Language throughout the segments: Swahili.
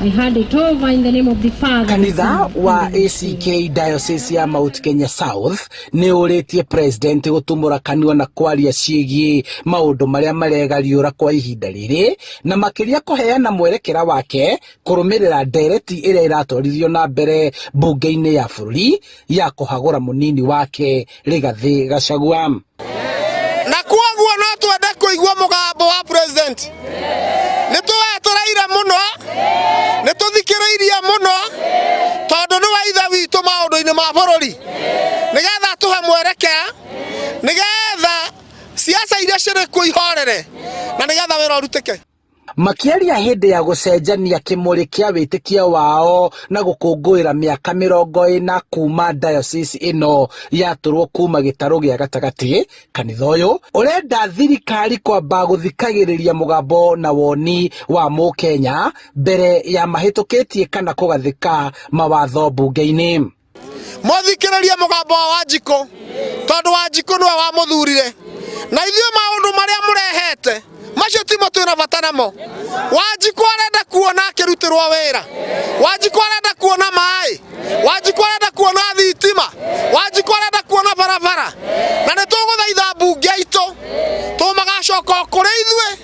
I hand it over in the name of the Father. Kanitha wa ACK Diocese ya Mount Kenya South ni uritie president gutumura kanua na kwaria ciĩgie maundu maria maregariũra kwa ihinda rĩrĩ na makiria kuheana mwerekera wake kurumirira ndereti iria iratwarithio na mbere bunge-inĩ ya bũrũri ya kuhagũra munini wake Rigathi Gachagua. Na kuoguo no twende kuigua mugambo wa president. Nituwetereire muno, nituthikiriirie muno, tondu ni waithe witu maundu-ini ma bũrũri. Nigetha tuhe mwerekea, nigetha siasa iria cirĩ kuo ihorere, na nigetha wĩra ũrutĩke. Makiaria hindi ya gucenjania kimuri kia witikia wao na gukungũĩra miaka 40 kuma diocese ino yaturwo kuma gĩtarũ gĩa gatagati, kanitha ũyũ urenda thirikari kwamba guthikagĩrĩria mugambo na woni wa Mũkenya mbere ya mahĩtũkĩtie kana kũgathĩka mawatho bunge-inĩ. Muthikĩrĩrie mugambo wa Wanjikũ, tondu Wanjikũ niwe wamuthurire, na ithuĩ maũndũ marĩa mũrehete macio timo twĩna bata namo. Wanjikũ arenda kuona akĩrutĩrwo wĩra, Wanjikũ arenda kuona maĩ, Wanjikũ arenda kuona thitima, Wanjikũ arenda kuona barabara, na nĩ tũgũthaitha mbunge itũ tũmagacoka kũrĩ ithuĩ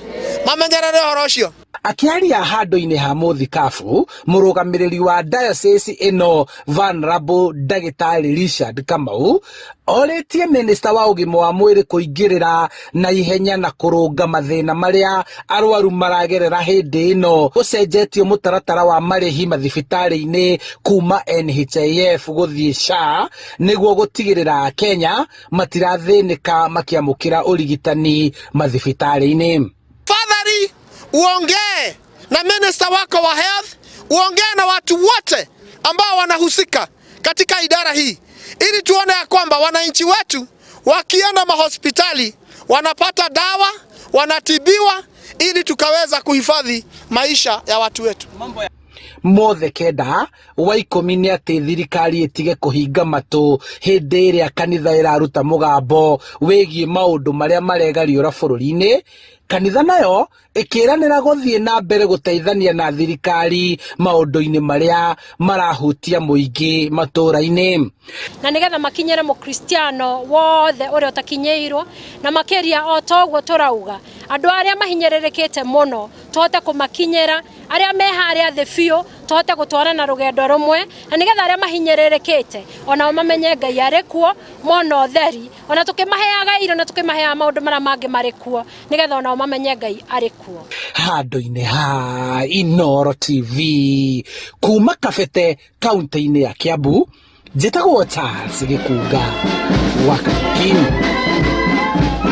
mamenyerere ũhoro ũcio. Akiaria handũ-inĩ ha mũthikabu, mũrũgamĩrĩri wa diocese ino Venerable Ndagĩtarĩ Richard Kamau orĩtie minista wa ũgima wa mwĩrĩ kũingĩrĩra na ihenya na kũrũnga mathĩna marĩa arwaru maragerera hĩndĩ ĩno gũcenjetio mũtaratara wa marĩhi mathibitarĩ-inĩ kuma NHIF gũthiĩ SHA nĩguo gũtigĩrĩra Kenya matirathĩnĩka makĩamũkĩra ũrigitani mathibitarĩ-inĩ. Fadhali uongee na minister wako wa health, uongee na watu wote ambao wanahusika katika idara hii, ili tuone ya kwamba wananchi wetu wakienda mahospitali wanapata dawa, wanatibiwa, ili tukaweza kuhifadhi maisha ya watu wetu. Mothe kenda wa 10 nĩ atĩ thirikari ĩtige kũhinga matũ hĩndĩ ĩrĩa kanitha ĩraruta mũgambo wĩgiĩ maũndũ marĩa maregariũra bũrũri-inĩ. Kanitha nayo ĩkĩranĩra gũthiĩ na mbere gũteithania na thirikari maũndũ-inĩ marĩa marahutia mũingĩ matũũra-inĩ. Na nigetha makinyere mũkristiano wothe ũrĩa ũtakinyĩirwo na makeria o toguo tũrauga andũ arĩa mahinyĩrĩrĩkĩte mũno tũhote kũmakinyĩra, arĩa me harĩa thĩ biũ tũhote gũtwarana rũgendo rũmwe, na nigetha arĩa mahinyĩrĩrĩkĩte onao mamenye Ngai arĩ kuo, mona ũtheri, ona tũkĩmaheaga irio na tũkĩmaheaga maũndũ marĩa mangĩ marĩ kuo, nigetha onao mamenye Ngai arĩ kuo. Handũ-inĩ ha Inooro TV kuma Kabete kaunti-inĩ ya Kiambu, njĩtagwo Charles Gĩkunga wa Kakinĩ.